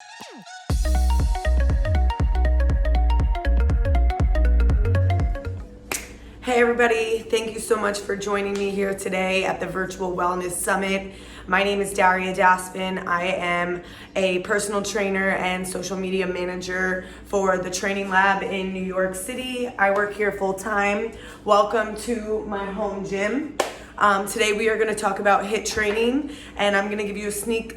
Hey everybody, thank you so much for joining me here today at the Virtual Wellness Summit. My name is Daria Daspin. I am a personal trainer and social media manager for the training lab in New York City. I work here full time. Welcome to my home gym. Today we are going to talk about HIIT training, and I'm going to give you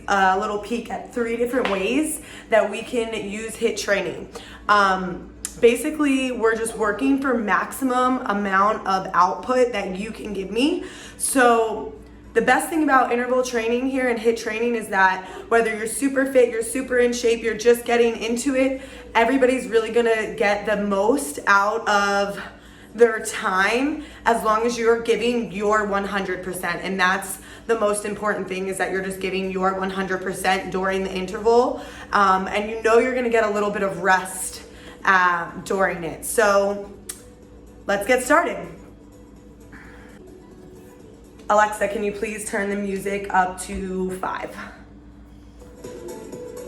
a little peek at 3 different ways that we can use HIIT training. Basically, we're just working for maximum amount of output that you can give me. So the best thing about interval training here and HIIT training is that whether you're super fit, you're super in shape, you're just getting into it, everybody's really gonna get the most out of their time as long as you're giving your 100%. And that's the most important thing, is that you're just giving your 100% during the interval. And you know you're gonna get a little bit of rest during it. So let's get started. Alexa, can you please turn the music up to 5?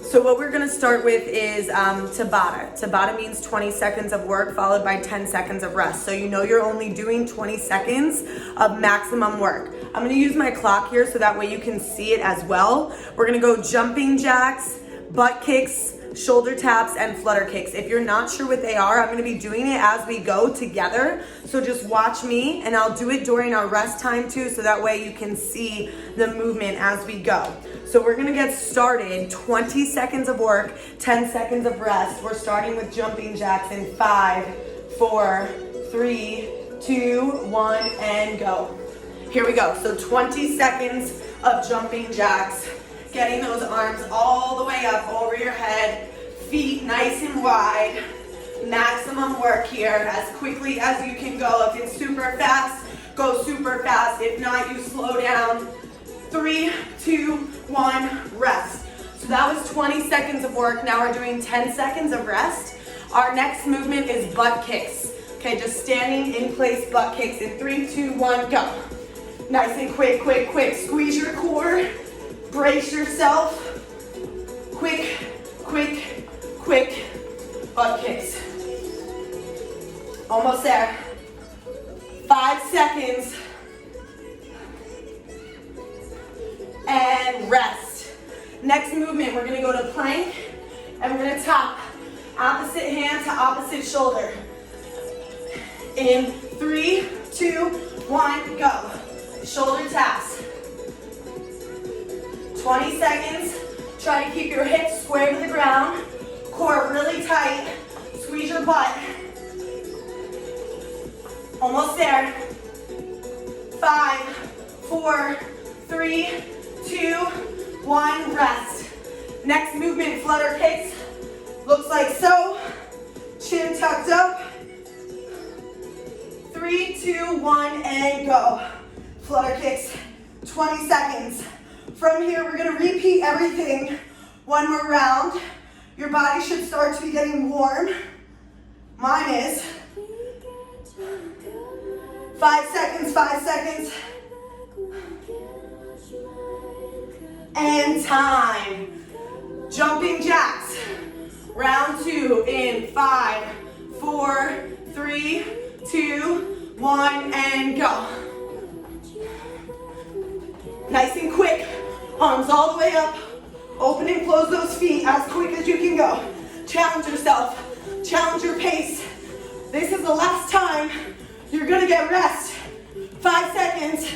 So what we're gonna start with is Tabata. Tabata means 20 seconds of work followed by 10 seconds of rest. So you know you're only doing 20 seconds of maximum work. I'm gonna use my clock here so that way you can see it as well. We're gonna go jumping jacks, butt kicks, shoulder taps, and flutter kicks. If you're not sure what they are, I'm gonna be doing it as we go together. So just watch me, and I'll do it during our rest time too, so that way you can see the movement as we go. So we're gonna get started. 20 seconds of work, 10 seconds of rest. We're starting with jumping jacks in 5, 4, 3, 2, 1, and go. Here we go. So 20 seconds of jumping jacks. Getting those arms all the way up over your head, feet nice and wide. Maximum work here, as quickly as you can go. If it's super fast, go super fast. If not, you slow down. 3, 2, 1, rest. So that was 20 seconds of work. Now we're doing 10 seconds of rest. Our next movement is butt kicks. Okay, just standing in place butt kicks in 3, 2, 1, go. Nice and quick, quick, quick. Squeeze your core. Brace yourself. Quick, quick, quick butt kicks. Almost there. 5 seconds. And rest. Next movement, we're gonna go to plank, and we're gonna tap opposite hand to opposite shoulder. In 3, 2, 1, go. Shoulder taps. 20 seconds. Try to keep your hips square to the ground. Core really tight. Squeeze your butt. Almost there. 5, 4, 3, 2, 1, rest. Next movement, flutter kicks. Looks like so. Chin tucked up. 3, 2, 1, and go. Flutter kicks, 20 seconds. From here, we're gonna repeat everything one more round. Your body should start to be getting warm. Mine is. 5 seconds, 5 seconds. And time. Jumping jacks. Round 2 in 5, 4, 3, 2, 1, and go. Nice and quick. Arms all the way up. Open and close those feet as quick as you can go. Challenge yourself. Challenge your pace. This is the last time you're gonna get rest. 5 seconds.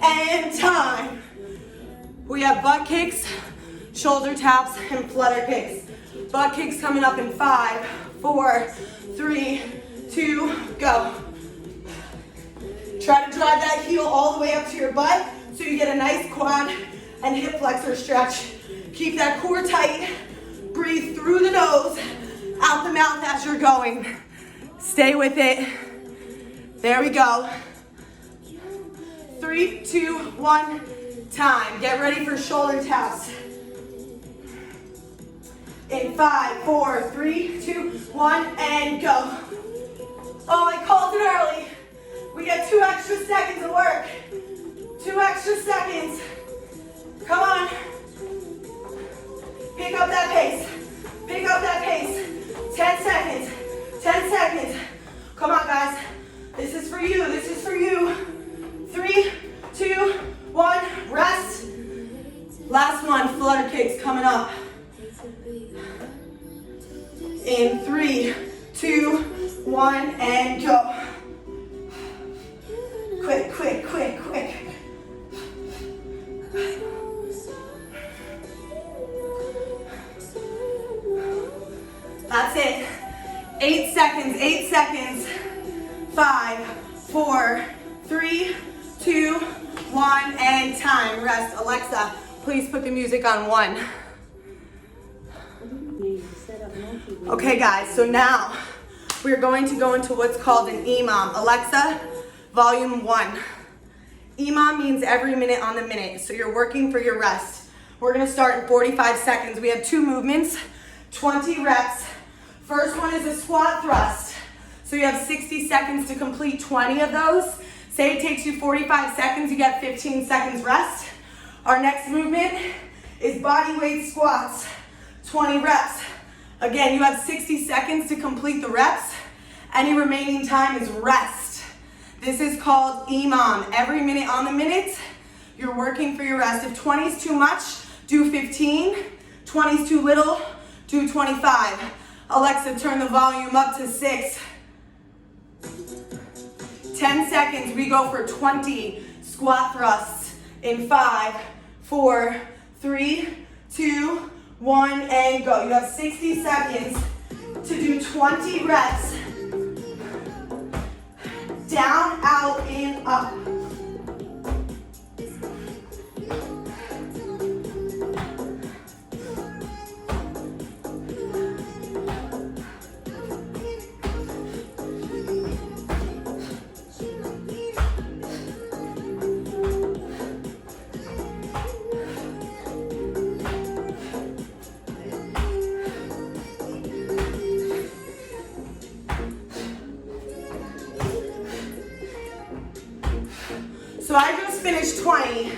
And time. We have butt kicks, shoulder taps, and flutter kicks. Butt kicks coming up in 5, 4, 3, 2, go. Try to drive that heel all the way up to your butt so you get a nice quad and hip flexor stretch. Keep that core tight. Breathe through the nose, out the mouth as you're going. Stay with it. There we go. 3, 2, 1, time. Get ready for shoulder taps. In 5, 4, 3, 2, 1, and go. Oh, I called it early. We get 2 extra seconds of work. 2 extra seconds. Come on. Last one, flutter kicks coming up. In 3, 2, 1, and go. Quick, quick, quick, quick. That's it. 8 seconds, 8 seconds. 5, 4, 3, 2, 1, and time. Rest. Alexa, please put the music on 1. Okay guys, so now we're going to go into what's called an EMOM. Alexa, volume 1. EMOM means every minute on the minute, so you're working for your rest. We're gonna start in 45 seconds. We have 2 movements, 20 reps. First one is a squat thrust. So you have 60 seconds to complete 20 of those. Say it takes you 45 seconds, you get 15 seconds rest. Our next movement is body weight squats, 20 reps. Again, you have 60 seconds to complete the reps. Any remaining time is rest. This is called EMOM. Every minute on the minute, you're working for your rest. If 20 is too much, do 15. 20 is too little, do 25. Alexa, turn the volume up to 6. 10 seconds, we go for 20 squat thrusts in 5, 4, 3, 2, 1, and go. You have 60 seconds to do 20 reps. Down, out, in, up. So I just finished 20.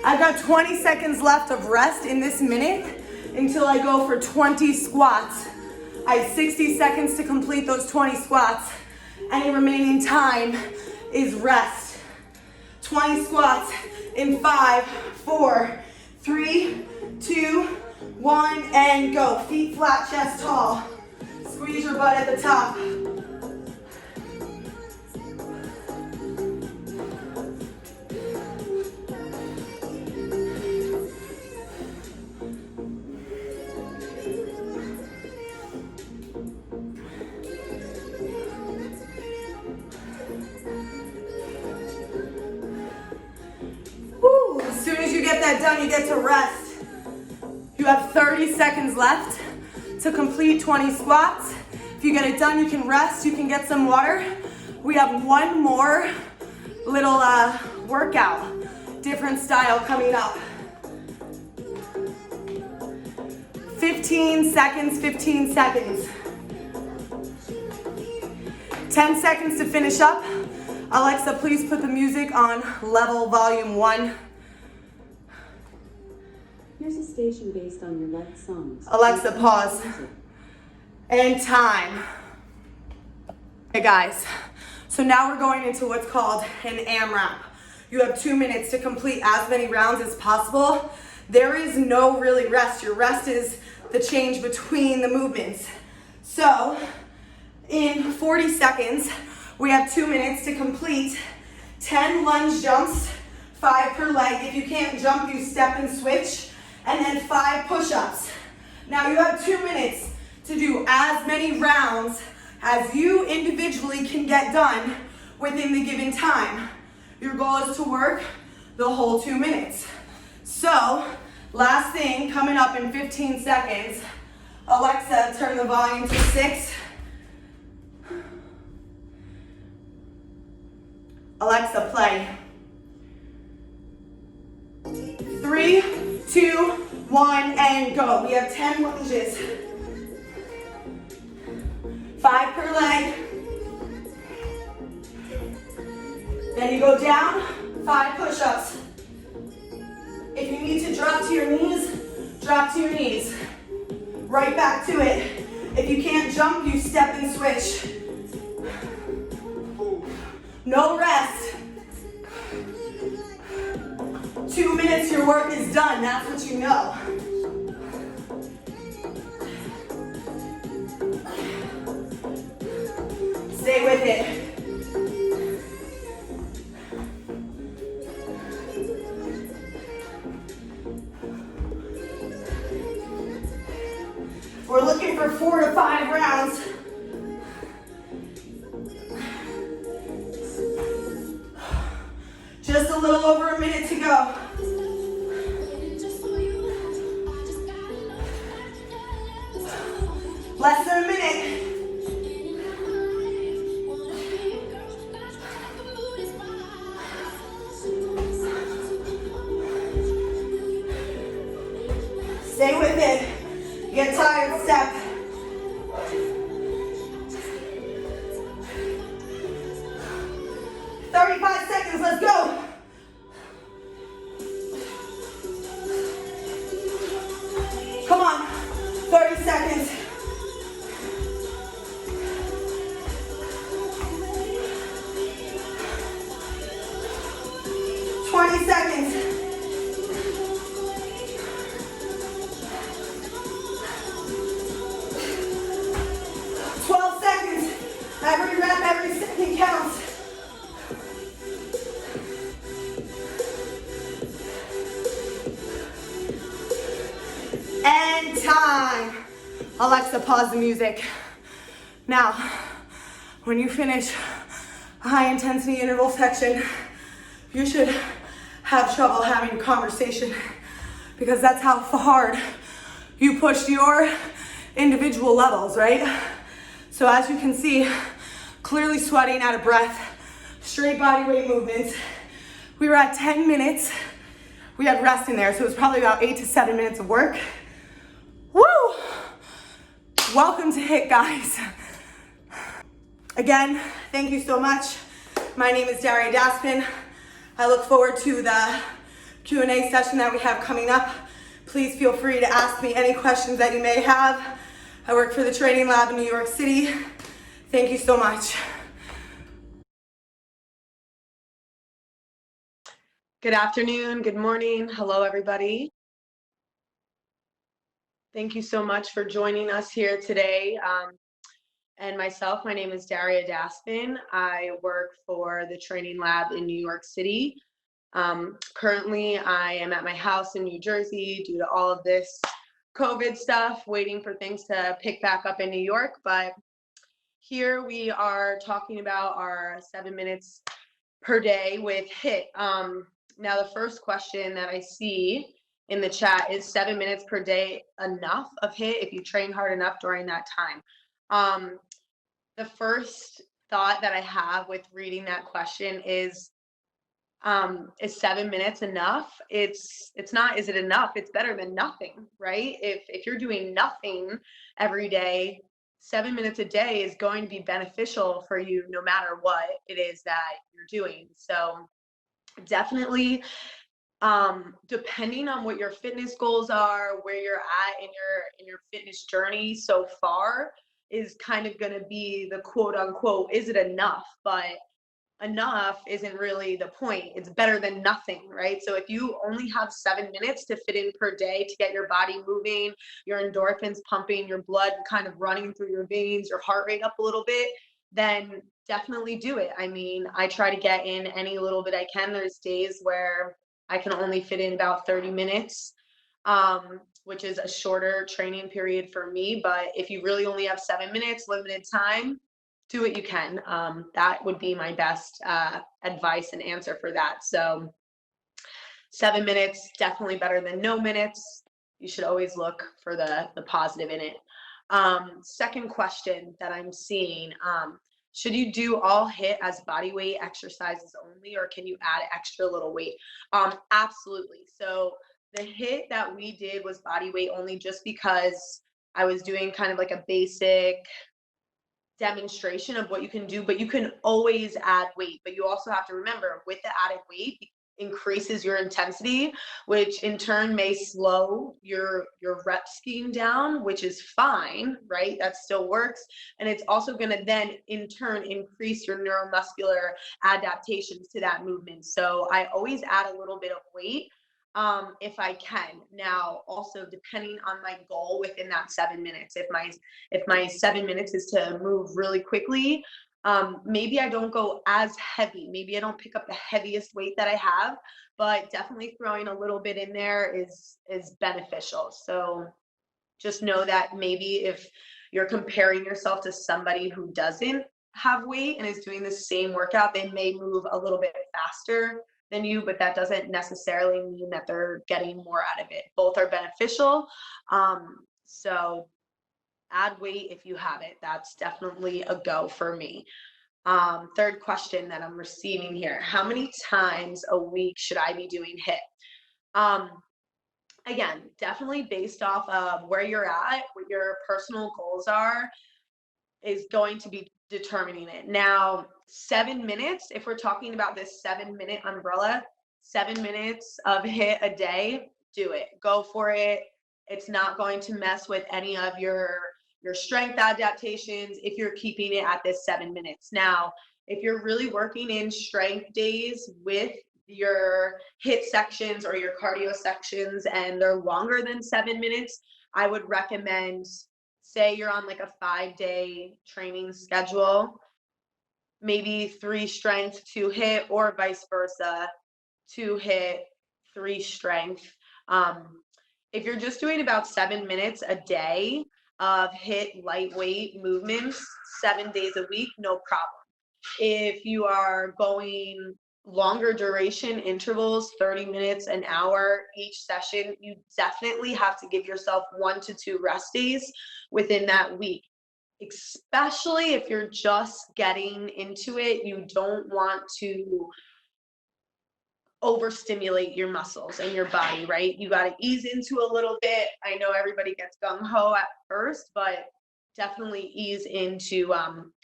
I've got 20 seconds left of rest in this minute until I go for 20 squats. I have 60 seconds to complete those 20 squats. Any remaining time is rest. 20 squats in 5, 4, 3, 2, 1, and go. Feet flat, chest tall. Squeeze your butt at the top. As soon as you get that done, you get to rest. You have 30 seconds left to complete 20 squats. If you get it done, you can rest, you can get some water. We have one more little workout, different style coming up. 15 seconds, 15 seconds. 10 seconds to finish up. Alexa, please put the music on level volume 1. Here's a station based on your liked songs. Alexa, pause. And time. Hey guys, so now we're going into what's called an AMRAP. You have 2 minutes to complete as many rounds as possible. There is no really rest. Your rest is the change between the movements. So in 40 seconds, we have 2 minutes to complete 10 lunge jumps, 5 per leg. If you can't jump, you step and switch, and then 5 push-ups. Now you have 2 minutes to do as many rounds as you individually can get done within the given time. Your goal is to work the whole 2 minutes. So, last thing coming up in 15 seconds. Alexa, turn the volume to 6. Alexa, play. 3, 2, 1, and go. We have 10 lunges. 5 per leg. Then you go down, 5 push-ups. If you need to drop to your knees, drop to your knees. Right back to it. If you can't jump, you step and switch. No rest. 2 minutes, your work is done. That's what you know. Stay with it. We're looking for 4 to 5 rounds. Just a little over a minute to go. Less than a minute. Stay with it. You get tired, step. Seconds, let's go. Come on, 30 seconds. Seconds. 12 seconds. Every rep, every second counts. And time. Alexa, pause the music. Now, when you finish a high intensity interval section, you should have trouble having a conversation because that's how hard you pushed your individual levels, right? So as you can see, clearly sweating, out of breath, straight body weight movements. We were at 10 minutes. We had rest in there, so it was probably about 8 to 7 minutes of work. Woo! Welcome to HIIT, guys. Again, thank you so much. My name is Daria Daspin. I look forward to the Q&A session that we have coming up. Please feel free to ask me any questions that you may have. I work for the training lab in New York City. Thank you so much. Good afternoon, good morning. Hello, everybody. Thank you so much for joining us here today. And myself, my name is Daria Daspin. I work for the training lab in New York City. Currently, I am at my house in New Jersey due to all of this COVID stuff, waiting for things to pick back up in New York. But here we are talking about our 7 minutes per day with HIIT. Now, the first question that I see in the chat is 7 minutes per day enough of HIIT if you train hard enough during that time? The first thought that I have with reading that question is 7 minutes enough? It's not, is it enough? It's better than nothing, right? If you're doing nothing every day, 7 minutes a day is going to be beneficial for you no matter what it is that you're doing. So definitely, depending on what your fitness goals are, where you're at in your fitness journey so far, is kind of going to be the quote unquote, is it enough? But enough isn't really the point. It's better than nothing, right? So if you only have 7 minutes to fit in per day to get your body moving, your endorphins pumping, your blood kind of running through your veins, your heart rate up a little bit, then definitely do it. I mean, I try to get in any little bit I can. There's days where I can only fit in about 30 minutes, which is a shorter training period for me. But if you really only have 7 minutes, limited time, do what you can. That would be my best advice and answer for that. So 7 minutes, definitely better than no minutes. You should always look for the positive in it. Second question that I'm seeing, should you do all HIIT as body weight exercises only, or can you add extra little weight? Absolutely. So the HIIT that we did was body weight only, just because I was doing kind of like a basic demonstration of what you can do, but you can always add weight. But you also have to remember, with the added weight increases your intensity, which in turn may slow your rep scheme down, which is fine, right? That still works. And it's also going to then in turn increase your neuromuscular adaptations to that movement. So I always add a little bit of weight. if I can. Now, also depending on my goal within that 7 minutes, if my 7 minutes is to move really quickly, maybe I don't go as heavy. Maybe I don't pick up the heaviest weight that I have, but definitely throwing a little bit in there is beneficial. So just know that maybe if you're comparing yourself to somebody who doesn't have weight and is doing the same workout, they may move a little bit faster than you, but that doesn't necessarily mean that they're getting more out of it. Both are beneficial. So add weight if you have it. That's definitely a go for me. Third question that I'm receiving here: how many times a week should I be doing HIIT? Again, definitely based off of where you're at, what your personal goals are, is going to be determining it. Now, 7 minutes, if we're talking about this 7 minute umbrella, 7 minutes of HIIT a day, do it. Go for it. It's not going to mess with any of your strength adaptations if you're keeping it at this 7 minutes. Now, if you're really working in strength days with your HIIT sections or your cardio sections and they're longer than 7 minutes, I would recommend, say you're on like a 5-day training schedule, maybe 3 strength, 2 HIIT, or vice versa, 2 HIIT, 3 strength. If you're just doing about 7 minutes a day of HIIT lightweight movements 7 days a week, no problem. If you are going longer duration intervals, 30 minutes, an hour each session, you definitely have to give yourself 1 to 2 rest days within that week. Especially if you're just getting into it, you don't want to overstimulate your muscles and your body, right? You got to ease into a little bit. I know everybody gets gung-ho at first, but definitely ease into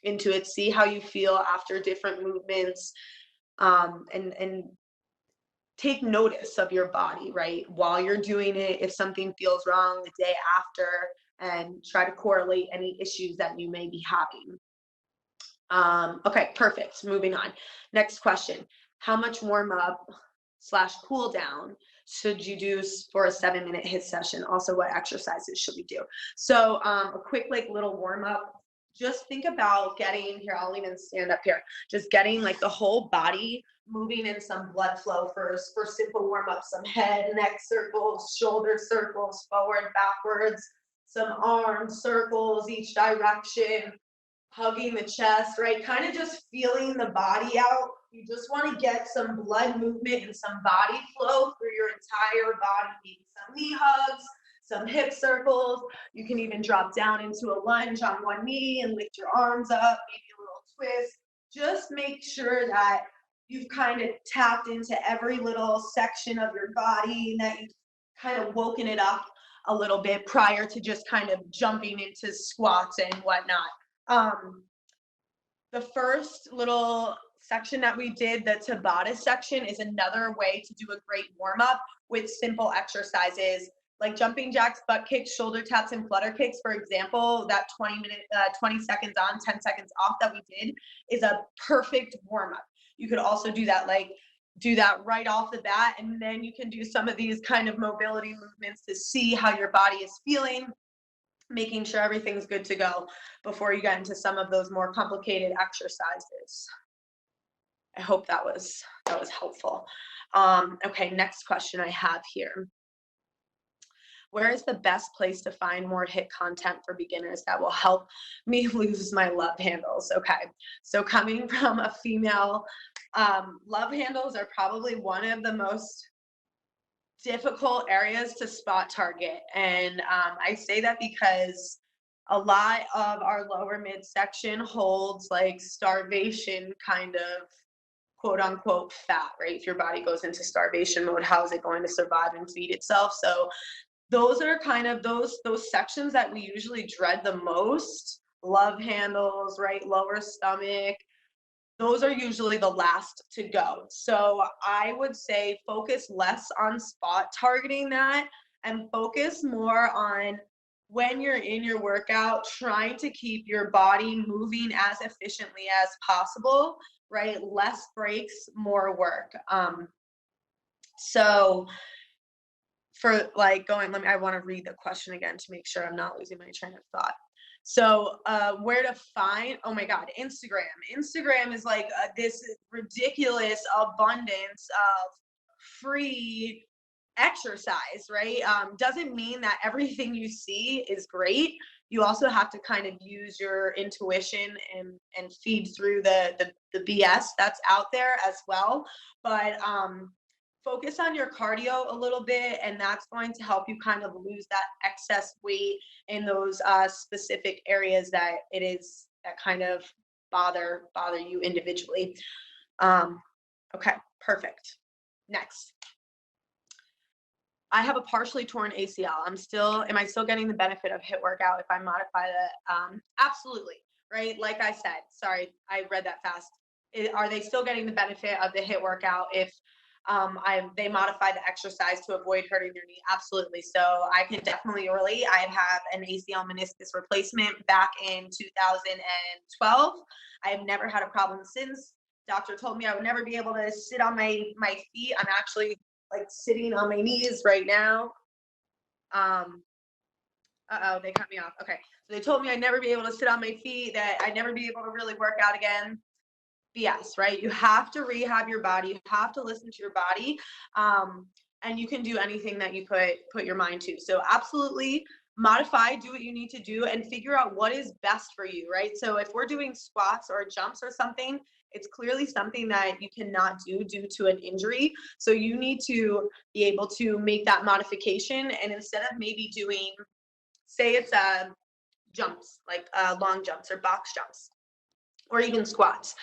it. See how you feel after different movements, and take notice of your body, right? While you're doing it, if something feels wrong the day after, and try to correlate any issues that you may be having. Okay, perfect. Moving on. Next question. How much warm up / cool down should you do for a 7 minute HIIT session? Also, what exercises should we do? So a quick like little warm up. Just think about getting here. I'll even stand up here. Just getting like the whole body moving in some blood flow first for simple warm up. Some head, neck circles, shoulder circles, forward, backwards, some arm circles each direction, hugging the chest, right? Kind of just feeling the body out. You just want to get some blood movement and some body flow through your entire body. Maybe some knee hugs, some hip circles. You can even drop down into a lunge on one knee and lift your arms up, maybe a little twist. Just make sure that you've kind of tapped into every little section of your body and that you've kind of woken it up a little bit prior to just kind of jumping into squats and whatnot. The first little section that we did, the Tabata section, is another way to do a great warm-up with simple exercises like jumping jacks, butt kicks, shoulder taps, and flutter kicks. For example, that 20 seconds on, 10 seconds off that we did is a perfect warm-up. You could also do that right off the bat, and then you can do some of these kind of mobility movements to see how your body is feeling, making sure everything's good to go before you get into some of those more complicated exercises. I hope that was helpful. Okay, next question I have here. Where is the best place to find more HIIT content for beginners that will help me lose my love handles? Okay, so coming from a female, love handles are probably one of the most difficult areas to spot target. And I say that because a lot of our lower midsection holds like starvation kind of quote unquote fat, right? If your body goes into starvation mode, how is it going to survive and feed itself? So those are kind of those sections that we usually dread the most. Love handles, right? Lower stomach. Those are usually the last to go. So I would say focus less on spot targeting that and focus more on when you're in your workout, trying to keep your body moving as efficiently as possible, right? Less breaks, more work. So for like going, I want to read the question again to make sure I'm not losing my train of thought. So where to find, oh my God, Instagram is like this ridiculous abundance of free exercise, right? Doesn't mean that everything you see is great. You also have to kind of use your intuition and feed through the BS that's out there as well. But focus on your cardio a little bit, and that's going to help you kind of lose that excess weight in those specific areas that kind of bother you individually. Okay, perfect. Next. I have a partially torn ACL. Am I still getting the benefit of HIIT workout if I modify the, absolutely, right? Like I said, sorry, I read that fast. Are they still getting the benefit of the HIIT workout if they modify the exercise to avoid hurting their knee? Absolutely. So I can definitely relate. I have an ACL meniscus replacement back in 2012. I have never had a problem since. Doctor told me I would never be able to sit on my feet. I'm actually like sitting on my knees right now. They cut me off. Okay. So they told me I'd never be able to sit on my feet, that I'd never be able to really work out again. BS, right? You have to rehab your body. You have to listen to your body. And you can do anything that you put your mind to. So absolutely modify, do what you need to do, and figure out what is best for you, right? So if we're doing squats or jumps or something, it's clearly something that you cannot do due to an injury. So you need to be able to make that modification. And instead of maybe doing, say it's jumps, like long jumps or box jumps, or even squats,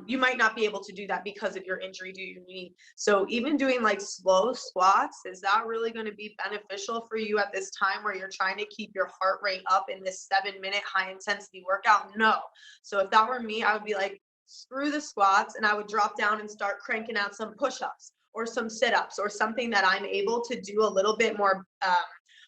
you might not be able to do that because of your injury to your knee. So even doing like slow squats, is that really going to be beneficial for you at this time where you're trying to keep your heart rate up in this 7-minute high intensity workout? No. So if that were me, I would be like, screw the squats, and I would drop down and start cranking out some push-ups or some sit-ups or something that I'm able to do a little bit more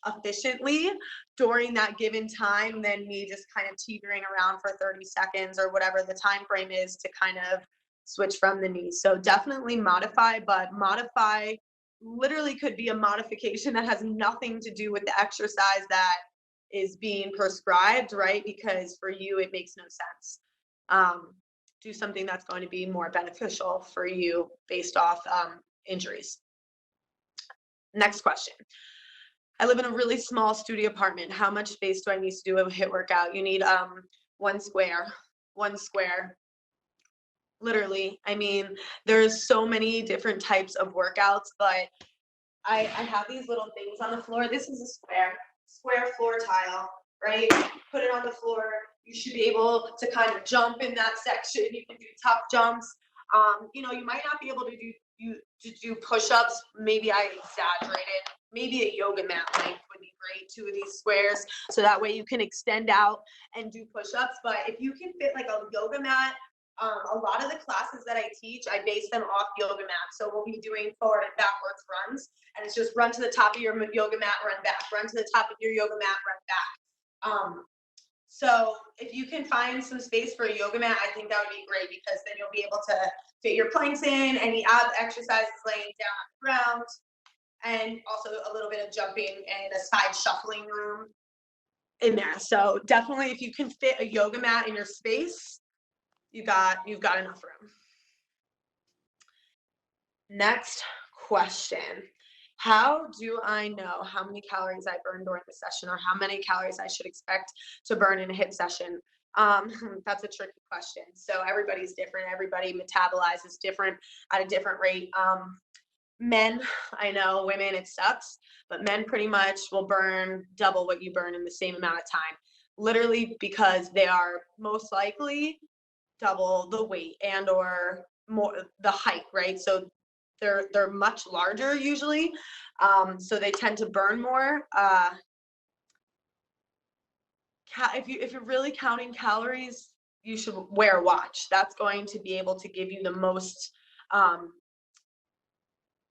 efficiently during that given time than me just kind of teetering around for 30 seconds or whatever the time frame is to kind of switch from the knees. So definitely modify, but modify literally could be a modification that has nothing to do with the exercise that is being prescribed, right? Because for you, it makes no sense. Do something that's going to be more beneficial for you based off injuries. Next question. I live in a really small studio apartment. How much space do I need to do a HIIT workout? You need one square. Literally. I mean, there's so many different types of workouts, but I have these little things on the floor. This is a square floor tile, right? Put it on the floor. You should be able to kind of jump in that section. You can do tough jumps. You know, you might not be able to do push-ups. Maybe I exaggerated. Maybe a yoga mat length would be great, 2 of these squares, so that way you can extend out and do push-ups. But if you can fit like a yoga mat, a lot of the classes that I teach, I base them off yoga mats. So we'll be doing forward and backwards runs, and it's just run to the top of your yoga mat, run back, run to the top of your yoga mat, run back. So if you can find some space for a yoga mat, I think that would be great, because then you'll be able to fit your planks in, any ab exercises laying down on the ground, and also a little bit of jumping and a side shuffling room in there. So definitely, if you can fit a yoga mat in your space, you've got enough room. Next question. How do I know how many calories I burn during the session, or how many calories I should expect to burn in a HIIT session? That's a tricky question. So everybody's different. Everybody metabolizes different at a different rate. Men, I know, women, it sucks, but men pretty much will burn double what you burn in the same amount of time, literally, because they are most likely double the weight and or more the height, right? So they're much larger usually, so they tend to burn more. If you're really counting calories, you should wear a watch. That's going to be able to give you the most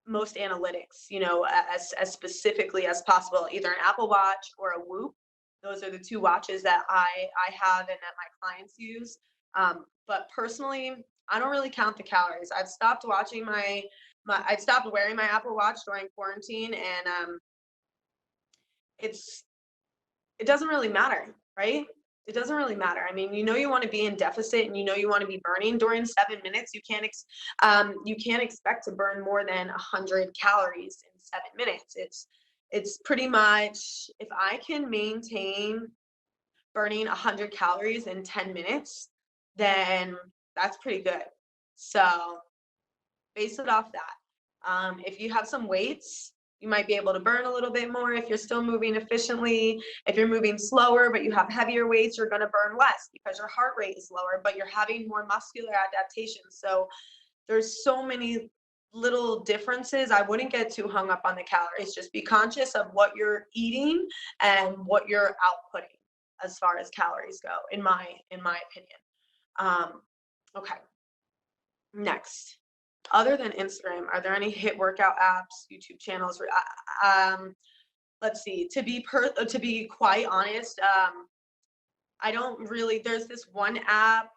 analytics, you know, as specifically as possible, either an Apple Watch or a Whoop. Those are the 2 watches that I have and that my clients use. But personally, I don't really count the calories. I've stopped watching my I stopped wearing my Apple Watch during quarantine, and it doesn't really matter, right? It doesn't really matter. I mean, you want to be in deficit, and you want to be burning during 7 minutes. You can't expect to burn more than 100 calories in 7 minutes. It's pretty much, if I can maintain burning 100 calories in 10 minutes, then that's pretty good. So base it off that. If you have some weights, you might be able to burn a little bit more if you're still moving efficiently. If you're moving slower, but you have heavier weights, you're going to burn less because your heart rate is lower, but you're having more muscular adaptations. So there's so many little differences. I wouldn't get too hung up on the calories. Just be conscious of what you're eating and what you're outputting as far as calories go, in my opinion. Okay. Next. Other than Instagram, are there any HIIT workout apps, YouTube channels? Let's see. To be quite honest, I don't really. There's this one app,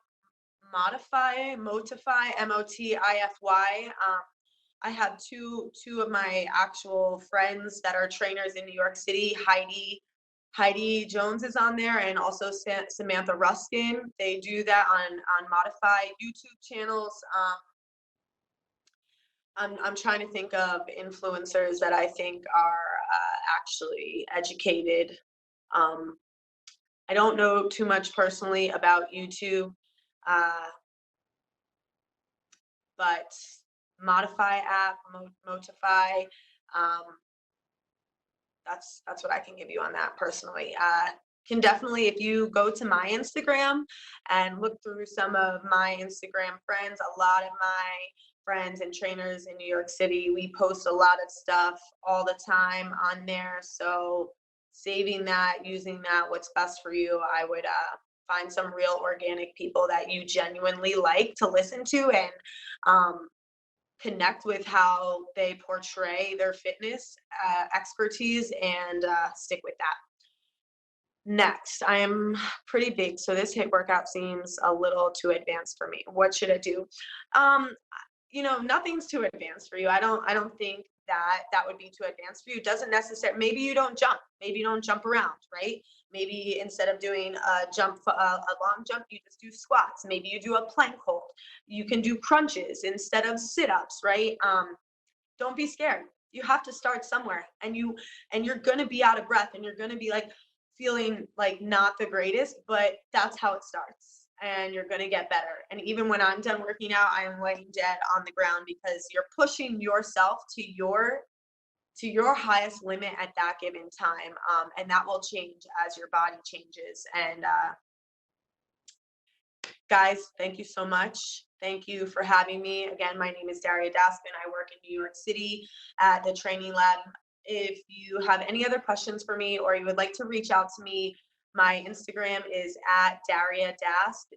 Motify, Motify. I have two of my actual friends that are trainers in New York City. Heidi Jones is on there, and also Samantha Ruskin. They do that on Modify. YouTube channels. I'm trying to think of influencers that I think are actually educated. I don't know too much personally about YouTube, but Modify app, Motify, that's what I can give you on that personally. Can definitely, if you go to my Instagram and look through some of my Instagram friends, a lot of my friends and trainers in New York City, we post a lot of stuff all the time on there. So saving that, using that, what's best for you, I would find some real organic people that you genuinely like to listen to, and connect with how they portray their fitness expertise, and stick with that. Next, I am pretty big, so this HIIT workout seems a little too advanced for me. What should I do? Nothing's too advanced for you. I don't think that would be too advanced for you. It doesn't necessarily, maybe you don't jump around, right? Maybe instead of doing a long jump, you just do squats. Maybe you do a plank hold. You can do crunches instead of sit-ups, right? Don't be scared. You have to start somewhere, and you're gonna be out of breath, and you're gonna be like feeling like not the greatest, but that's how it starts, and you're gonna get better. And even when I'm done working out, I am laying dead on the ground, because you're pushing yourself to your highest limit at that given time, and that will change as your body changes. And guys, thank you so much. Thank you for having me. Again, my name is Daria Daspin. I work in New York City at the training lab. If you have any other questions for me, or you would like to reach out to me, my Instagram is at Daria Dasp,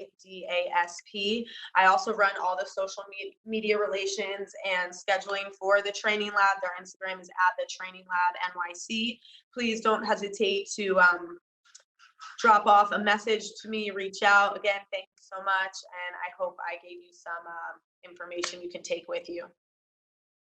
DariaDasp. I also run all the social media relations and scheduling for the training lab. Their Instagram is at the training lab NYC. Please don't hesitate to drop off a message to me, reach out. Again, thank you so much, and I hope I gave you some information you can take with you.